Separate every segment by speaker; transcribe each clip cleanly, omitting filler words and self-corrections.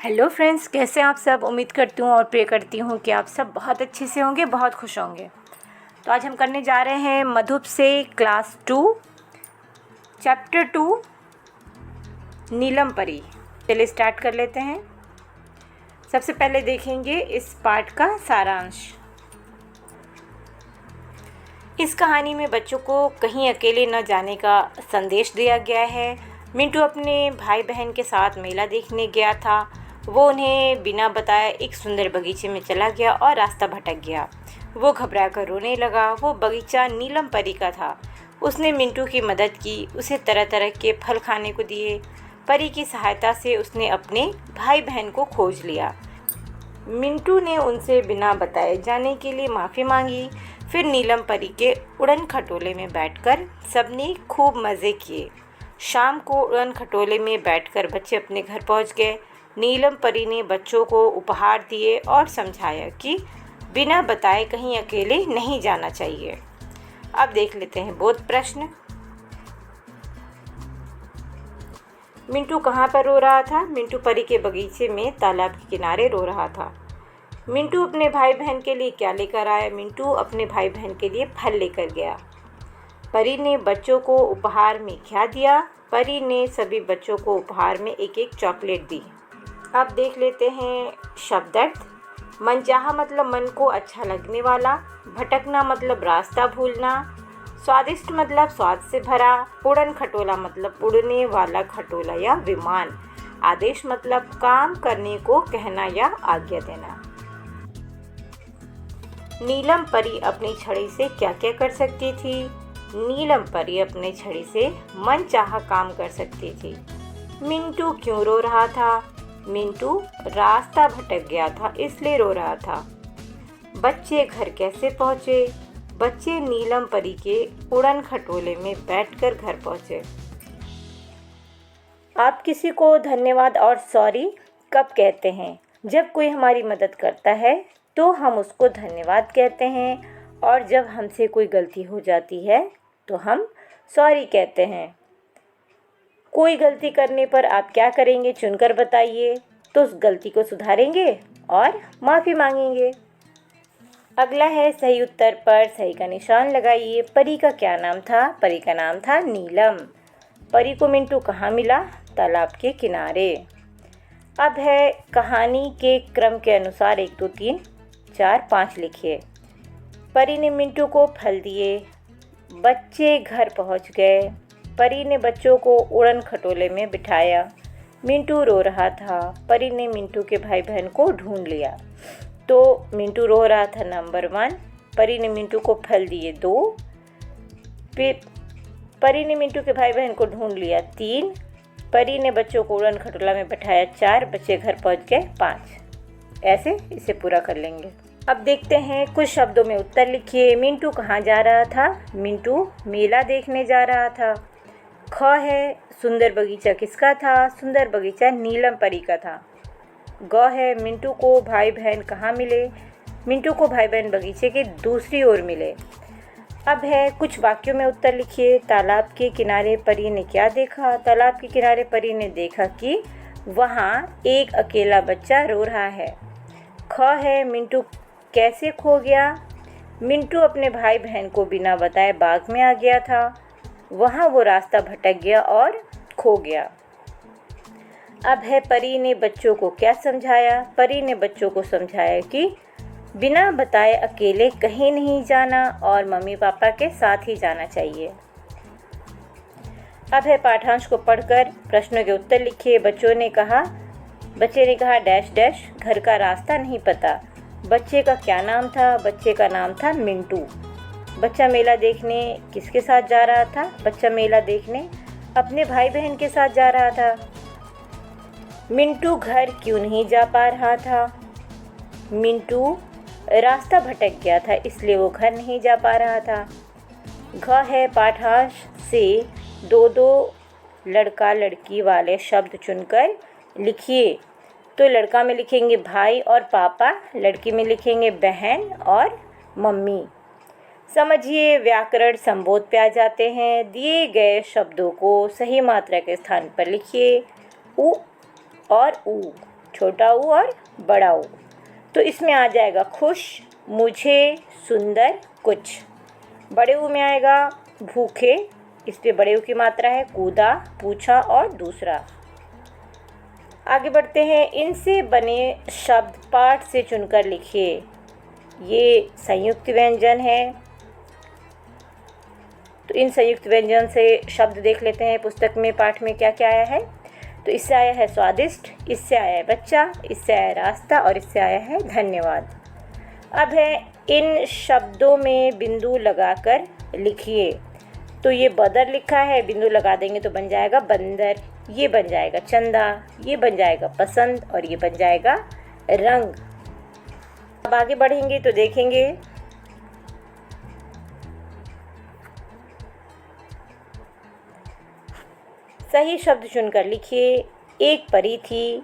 Speaker 1: Hello friends, कैसे हैं आप सब। उम्मीद करती हूँ और प्रे करती हूँ कि आप सब बहुत अच्छे से होंगे, बहुत खुश होंगे। तो आज हम करने जा रहे हैं मधुप से क्लास 2 चैप्टर 2 नीलम परी। चलिए स्टार्ट कर लेते हैं। सबसे पहले देखेंगे इस पाठ का सारांश। इस कहानी में बच्चों को कहीं अकेले न जाने का संदेश दिया गया है। मिंटू अपने भाई बहन के साथ मेला देखने गया था। वो उन्हें बिना बताए एक सुंदर बगीचे में चला गया और रास्ता भटक गया। वो घबरा कर रोने लगा। वो बगीचा नीलम परी का था। उसने मिंटू की मदद की, उसे तरह तरह के फल खाने को दिए। परी की सहायता से उसने अपने भाई बहन को खोज लिया। मिंटू ने उनसे बिना बताए जाने के लिए माफ़ी मांगी। फिर नीलम परी के उड़न खटोले में बैठकर सबने खूब मज़े किए। शाम को उड़न खटोले में बैठकर बच्चे अपने घर पहुंच गए। नीलम परी ने बच्चों को उपहार दिए और समझाया कि बिना बताए कहीं अकेले नहीं जाना चाहिए। अब देख लेते हैं बोध प्रश्न। मिंटू कहाँ पर रो रहा था? मिंटू परी के बगीचे में तालाब के किनारे रो रहा था। मिंटू अपने भाई बहन के लिए क्या लेकर आया? मिंटू अपने भाई बहन के लिए फल लेकर गया। परी ने बच्चों को उपहार में क्या दिया? परी ने सभी बच्चों को उपहार में एक एक चॉकलेट दी। अब देख लेते हैं शब्दार्थ। मनचाहा मतलब मन को अच्छा लगने वाला। भटकना मतलब रास्ता भूलना। स्वादिष्ट मतलब स्वाद से भरा। उड़न खटोला मतलब उड़ने वाला खटोला या विमान। आदेश मतलब काम करने को कहना या आज्ञा देना। नीलम परी अपनी छड़ी से क्या क्या कर सकती थी? नीलम परी अपनी छड़ी से मनचाहा काम कर सकती थी। मिंटू क्यों रो रहा था? मिंटू रास्ता भटक गया था इसलिए रो रहा था। बच्चे घर कैसे पहुँचे? बच्चे नीलम परी के उड़न खटोले में बैठकर घर पहुँचे। आप किसी को धन्यवाद और सॉरी कब कहते हैं? जब कोई हमारी मदद करता है तो हम उसको धन्यवाद कहते हैं, और जब हमसे कोई गलती हो जाती है तो हम सॉरी कहते हैं। कोई गलती करने पर आप क्या करेंगे? चुनकर बताइए। तो उस गलती को सुधारेंगे और माफ़ी मांगेंगे। अगला है सही उत्तर पर सही का निशान लगाइए। परी का क्या नाम था? परी का नाम था नीलम। परी को मिंटू कहाँ मिला? तालाब के किनारे। अब है कहानी के क्रम के अनुसार 1 2 3 4 5 लिखिए। परी ने मिंटू को फल दिए। बच्चे घर पहुँच गए। परी ने बच्चों को उड़न खटोले में बिठाया। मिंटू रो रहा था। परी ने मिंटू के भाई बहन को ढूंढ लिया। तो मिंटू रो रहा था नंबर 1। परी ने मिंटू को फल दिए 2। फिर परी ने मिंटू के भाई बहन को ढूंढ लिया 3। परी ने बच्चों को उड़न खटोला में बैठाया 4। बच्चे घर पहुंच गए 5। ऐसे इसे पूरा कर लेंगे। अब देखते हैं कुछ शब्दों में उत्तर लिखिए। मिंटू कहाँ जा रहा था? मिंटू मेला देखने जा रहा था। ख है सुंदर बगीचा किसका था? सुंदर बगीचा नीलम परी का था। ग है मिंटू को भाई बहन कहाँ मिले? मिंटू को भाई बहन बगीचे के दूसरी ओर मिले। अब है कुछ वाक्यों में उत्तर लिखिए। तालाब के किनारे परी ने क्या देखा? तालाब के किनारे परी ने देखा कि वहाँ एक अकेला बच्चा रो रहा है। ख है मिंटू कैसे खो गया? मिंटू अपने भाई बहन को बिना बताए बाग में आ गया था। वहाँ वो रास्ता भटक गया और खो गया। अब है परी ने बच्चों को क्या समझाया? परी ने बच्चों को समझाया कि बिना बताए अकेले कहीं नहीं जाना और मम्मी पापा के साथ ही जाना चाहिए। अब है पाठांश को पढ़कर प्रश्नों के उत्तर लिखिए। बच्चे ने कहा डैश डैश घर का रास्ता नहीं पता। बच्चे का क्या नाम था? बच्चे का नाम था मिंटू। बच्चा मेला देखने किसके साथ जा रहा था? बच्चा मेला देखने अपने भाई बहन के साथ जा रहा था। मिंटू घर क्यों नहीं जा पा रहा था? मिंटू रास्ता भटक गया था इसलिए वो घर नहीं जा पा रहा था। घ है पाठांश से 2 लड़का लड़की वाले शब्द चुनकर लिखिए। तो लड़का में लिखेंगे भाई और पापा, लड़की में लिखेंगे बहन और मम्मी। समझिए व्याकरण संबोध पे आ जाते हैं। दिए गए शब्दों को सही मात्रा के स्थान पर लिखिए। उ और ऊ। छोटा ऊ और बड़ा ऊ। तो इसमें आ जाएगा खुश, मुझे, सुंदर, कुछ। बड़े ऊ में आएगा भूखे, इस पे बड़े ऊ की मात्रा है, कूदा, पूछा और दूसरा। आगे बढ़ते हैं। इनसे बने शब्द पाठ से चुनकर लिखिए। ये संयुक्त व्यंजन है, तो इन संयुक्त व्यंजन से शब्द देख लेते हैं पुस्तक में, पाठ में क्या क्या आया है। तो इससे आया है स्वादिष्ट, इससे आया है बच्चा, इससे आया है रास्ता और इससे आया है धन्यवाद। अब है इन शब्दों में बिंदु लगाकर लिखिए। तो ये बदर लिखा है, बिंदु लगा देंगे तो बन जाएगा बंदर, ये बन जाएगा चंदा, ये बन जाएगा पसंद और ये बन जाएगा रंग। अब आगे बढ़ेंगे तो देखेंगे सही शब्द चुनकर लिखिए। एक परी थी,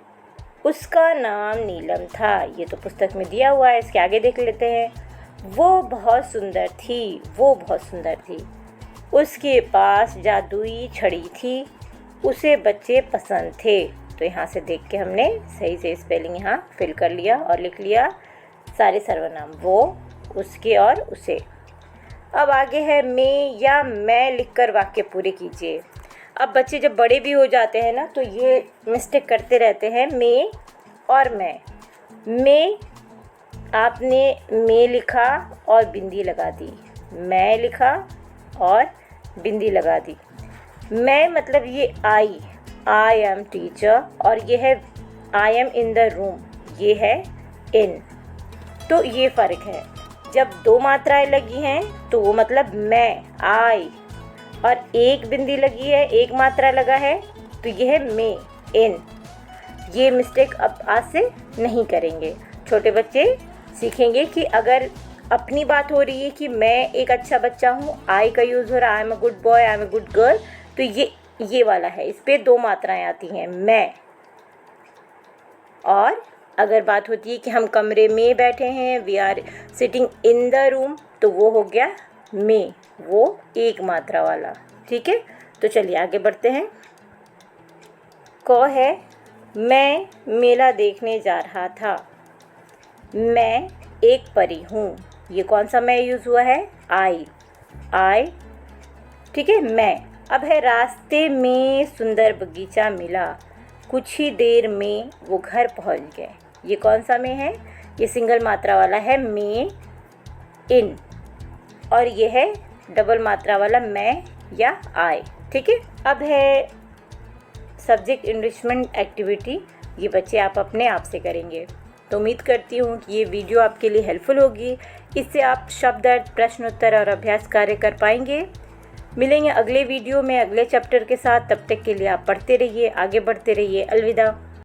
Speaker 1: उसका नाम नीलम था। ये तो पुस्तक में दिया हुआ है, इसके आगे देख लेते हैं। वो बहुत सुंदर थी, वो बहुत सुंदर थी। उसके पास जादुई छड़ी थी, उसे बच्चे पसंद थे। तो यहाँ से देख के हमने सही से स्पेलिंग यहाँ फिल कर लिया और लिख लिया सारे सर्वनाम, वो, उसके और उसे। अब आगे है मैं या मैं लिखकर वाक्य पूरे कीजिए। अब बच्चे जब बड़े भी हो जाते हैं ना तो ये मिस्टेक करते रहते हैं, मैं और मैं आपने मैं लिखा और बिंदी लगा दी, मैं लिखा और बिंदी लगा दी। मैं मतलब ये आई एम टीचर, और ये है I am in the room, ये है इन। तो ये फ़र्क है। जब दो मात्राएं लगी हैं तो वो मतलब मैं, आई, और एक बिंदी लगी है, एक मात्रा लगा है तो ये है मैं, इन। ये मिस्टेक अब आज से नहीं करेंगे। छोटे बच्चे सीखेंगे कि अगर अपनी बात हो रही है कि मैं एक अच्छा बच्चा हूँ, आई का यूज़ हो रहा है, I am a good boy, I am a good girl, तो ये वाला है, इस पे दो मात्राएं आती हैं, मैं। और अगर बात होती है कि हम कमरे में बैठे हैं, we are sitting in the room, तो वो हो गया मैं, वो एक मात्रा वाला। ठीक है, तो चलिए आगे बढ़ते हैं। क है मैं मेला देखने जा रहा था, मैं एक परी हूँ। ये कौन सा मैं यूज़ हुआ है, आई। ठीक है, मैं। अब है रास्ते में सुंदर बगीचा मिला, कुछ ही देर में वो घर पहुँच गए। ये कौन सा मैं है, ये सिंगल मात्रा वाला है मैं, इन, और ये है डबल मात्रा वाला मैं या आई। ठीक है, अब है सब्जेक्ट इनरिचमेंट एक्टिविटी। ये बच्चे आप अपने आप से करेंगे। तो उम्मीद करती हूँ कि ये वीडियो आपके लिए हेल्पफुल होगी। इससे आप शब्द अर्थ, प्रश्न उत्तर और अभ्यास कार्य कर पाएंगे। मिलेंगे अगले वीडियो में अगले चैप्टर के साथ। तब तक के लिए आप पढ़ते रहिए, आगे बढ़ते रहिए। अलविदा।